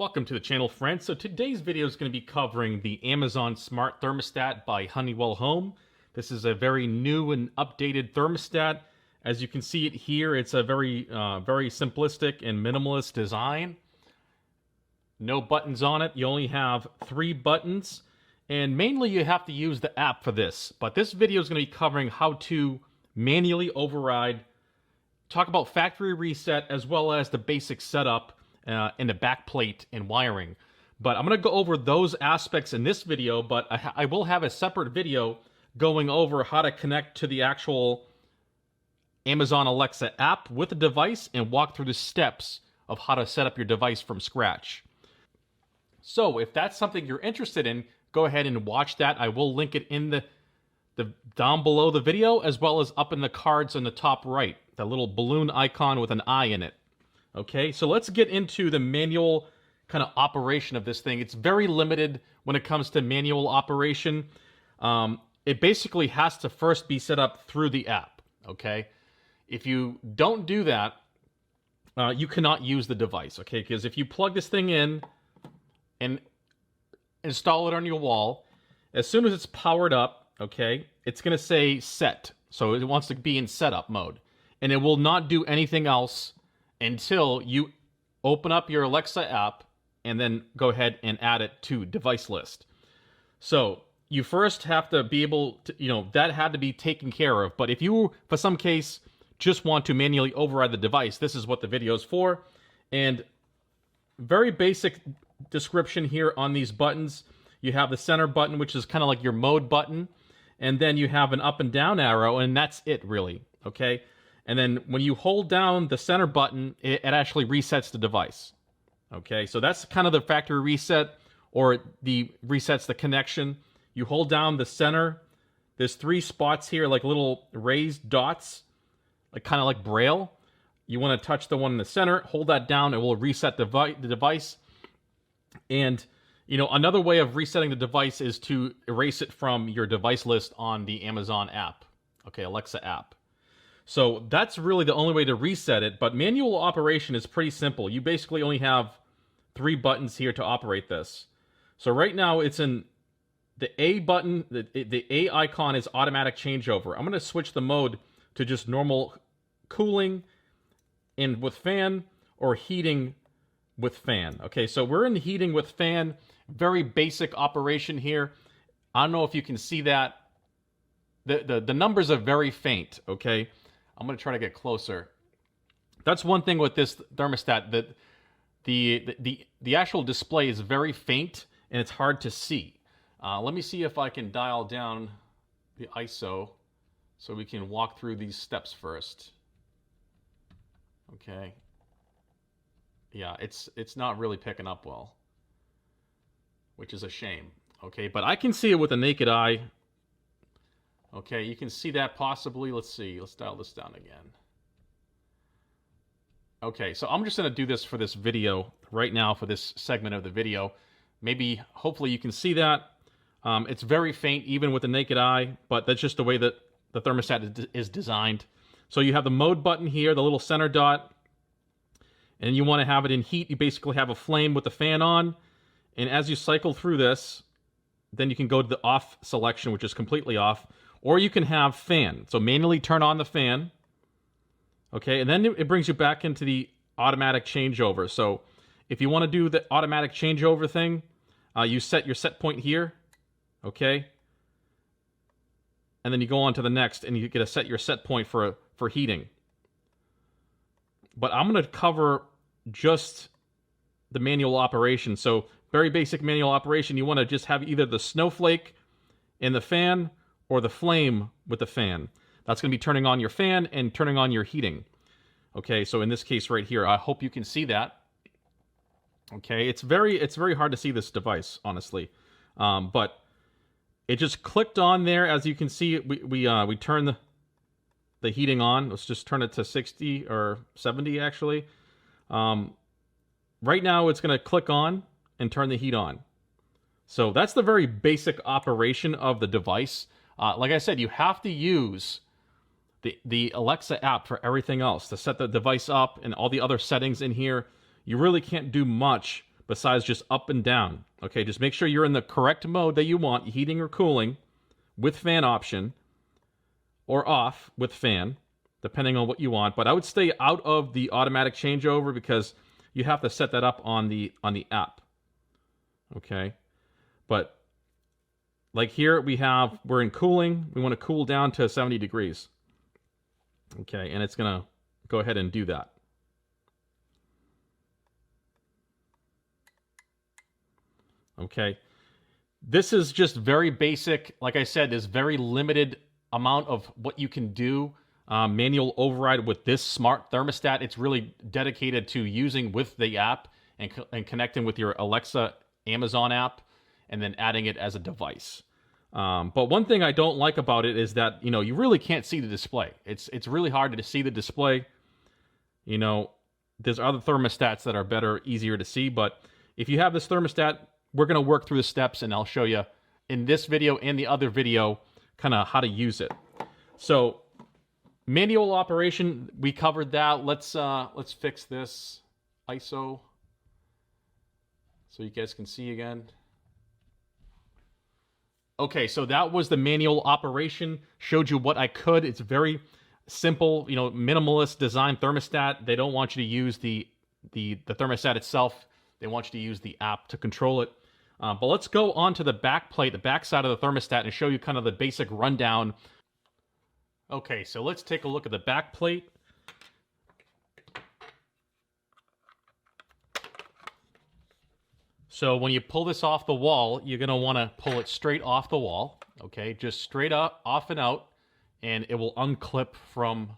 Welcome to the channel, friends. So today's video is going to be covering the Amazon Smart Thermostat by Honeywell Home. This is a very new and updated thermostat. As you can see it here, it's a very simplistic and minimalist design. No buttons on it. You only have 3 buttons. And mainly you have to use the app for this. But this video is going to be covering how to manually override, talk about factory reset, as well as the basic setup and the back plate and wiring. But I'm going to go over those aspects in this video, but I will have a separate video going over how to connect to the actual Amazon Alexa app with the device and walk through the steps of how to set up your device from scratch. So if that's something you're interested in, go ahead and watch that. I will link it in the down below the video, as well as up in the cards on the top right, the little balloon icon with an eye in it. Okay, so let's get into the manual kind of operation of this thing. It's very limited when it comes to manual operation. It basically has to first be set up through the app, okay? If you don't do that, you cannot use the device, okay? Because if you plug this thing in and install it on your wall, as soon as it's powered up, okay, it's going to say set. So it wants to be in setup mode. And it will not do anything else until you open up your Alexa app and then go ahead and add it to device list. So you first have to be able to, that had to be taken care of. But if you, for some case, just want to manually override the device, this is what the video is for. And very basic description here on these buttons. You have the center button, which is kind of like your mode button. And then you have an up and down arrow, and that's it, really, okay? And then when you hold down the center button, it actually resets the device. Okay, so that's kind of the factory reset, or resets the connection. You hold down the center. There's 3 spots here, like little raised dots, like kind of like Braille. You want to touch the one in the center, hold that down, it will reset the device. And another way of resetting the device is to erase it from your device list on the Amazon app. Okay, Alexa app. So that's really the only way to reset it, but manual operation is pretty simple. You basically only have 3 buttons here to operate this. So right now it's in the A button, the A icon is automatic changeover. I'm going to switch the mode to just normal cooling and with fan, or heating with fan. Okay, so we're in heating with fan, very basic operation here. I don't know if you can see that. The numbers are very faint, okay? I'm going to try to get closer. That's one thing with this thermostat, that the actual display is very faint and it's hard to see. Let me see if I can dial down the ISO so we can walk through these steps first. Okay. Yeah, it's not really picking up well, which is a shame. Okay, but I can see it with the naked eye. Okay, you can see that possibly. Let's see. Let's dial this down again. Okay, so I'm just going to do this for this video right now, for this segment of the video. Maybe, hopefully you can see that. It's very faint even with the naked eye, but that's just the way that the thermostat is designed. So you have the mode button here, the little center dot, and you want to have it in heat. You basically have a flame with the fan on, and as you cycle through this, then you can go to the off selection, which is completely off. Or you can have fan. So manually turn on the fan. Okay, and then it brings you back into the automatic changeover. So if you want to do the automatic changeover thing, you set your set point here. Okay. And then you go on to the next, and you get to set your set point for heating. But I'm going to cover just the manual operation. So very basic manual operation. You want to just have either the snowflake in the fan, or the flame with the fan. That's going to be turning on your fan and turning on your heating. Okay, so in this case right here, I hope you can see that. Okay, it's very hard to see this device, honestly. But it just clicked on there. As you can see, we turn the heating on. Let's just turn it to 60 or 70 actually. Right now it's going to click on and turn the heat on. So that's the very basic operation of the device. Like I said, you have to use the Alexa app for everything else to set the device up and all the other settings in here. You really can't do much besides just up and down. Okay, just make sure you're in the correct mode that you want, heating or cooling, with fan option, or off with fan, depending on what you want. But I would stay out of the automatic changeover because you have to set that up on the app. Okay, but like here we're in cooling. We want to cool down to 70 degrees. Okay, and it's gonna go ahead and do that. Okay, this is just very basic. Like I said, there's very limited amount of what you can do. Manual override with this smart thermostat. It's really dedicated to using with the app and connecting with your Alexa Amazon app and then adding it as a device. But one thing I don't like about it is that, you really can't see the display. It's really hard to see the display. There's other thermostats that are better, easier to see. But if you have this thermostat, we're going to work through the steps, and I'll show you in this video and the other video kind of how to use it. So manual operation, we covered that. Let's fix this ISO so you guys can see again. Okay, so that was the manual operation. Showed you what I could. It's very simple, minimalist design thermostat. They don't want you to use the thermostat itself. They want you to use the app to control it. But let's go on to the back plate, the back side of the thermostat, and show you kind of the basic rundown. Okay, so let's take a look at the back plate. So when you pull this off the wall, you're going to want to pull it straight off the wall. Okay, just straight up, off and out, and it will unclip from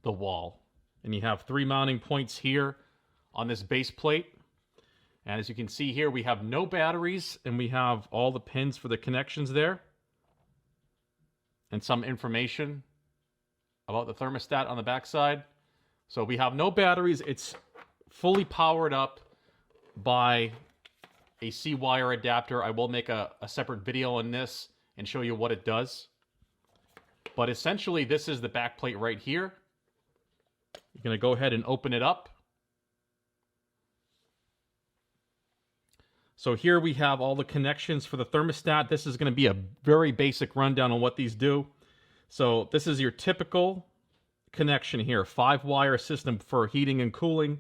the wall. And you have 3 mounting points here on this base plate. And as you can see here, we have no batteries, and we have all the pins for the connections there. And some information about the thermostat on the back side. So we have no batteries. It's fully powered up by a C-wire adapter. I will make a separate video on this and show you what it does. But essentially, this is the back plate right here. You're going to go ahead and open it up. So here we have all the connections for the thermostat. This is going to be a very basic rundown on what these do. So this is your typical connection here. 5-wire system for heating and cooling.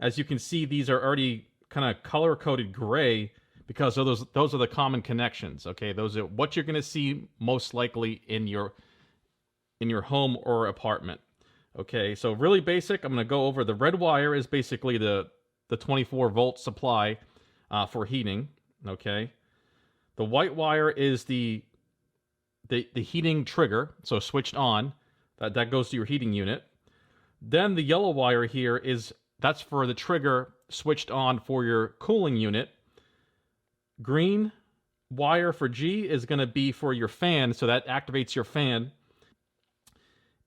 As you can see, these are already kind of color-coded gray because those are the common connections. Okay, those are what you're going to see most likely in your home or apartment. Okay, so really basic. I'm going to go over the red wire is basically the 24-volt supply for heating. Okay, the white wire is the heating trigger, so switched on. That goes to your heating unit. Then the yellow wire here that's for the trigger switched on for your cooling unit. Green wire for G is going to be for your fan, so that activates your fan.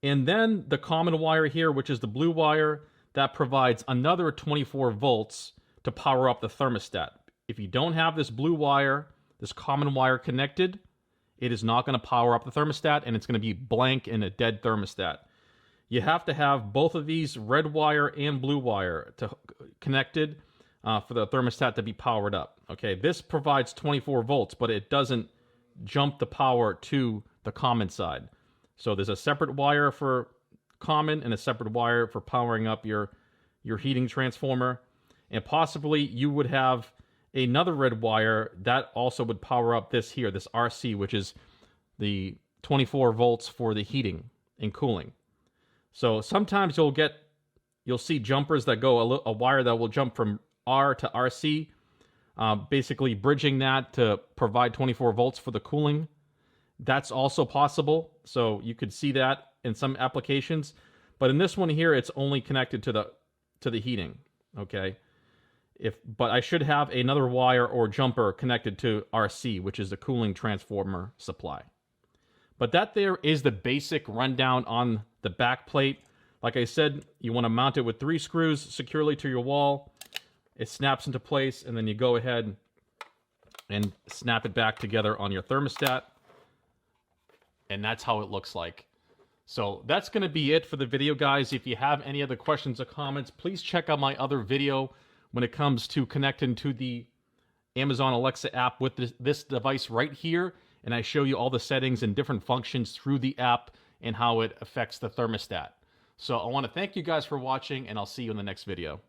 And then the common wire here, which is the blue wire, that provides another 24 volts to power up the thermostat. If you don't have this blue wire, this common wire connected, it is not going to power up the thermostat, and it's going to be blank and a dead thermostat. You have to have both of these, red wire and blue wire, connected for the thermostat to be powered up. Okay, this provides 24 volts, but it doesn't jump the power to the common side. So there's a separate wire for common and a separate wire for powering up your heating transformer. And possibly you would have another red wire that also would power up this here, this RC, which is the 24 volts for the heating and cooling. So sometimes you'll see jumpers that go a wire that will jump from R to RC, basically bridging that to provide 24 volts for the cooling. That's also possible. So you could see that in some applications, but in this one here, it's only connected to the heating. Okay. But I should have another wire or jumper connected to RC, which is the cooling transformer supply. But that there is the basic rundown on the back plate. Like I said, you want to mount it with 3 screws securely to your wall. It snaps into place, and then you go ahead and snap it back together on your thermostat. And that's how it looks like. So that's going to be it for the video, guys. If you have any other questions or comments, please check out my other video when it comes to connecting to the Amazon Alexa app with this device right here, and I show you all the settings and different functions through the app and how it affects the thermostat. So I want to thank you guys for watching, and I'll see you in the next video.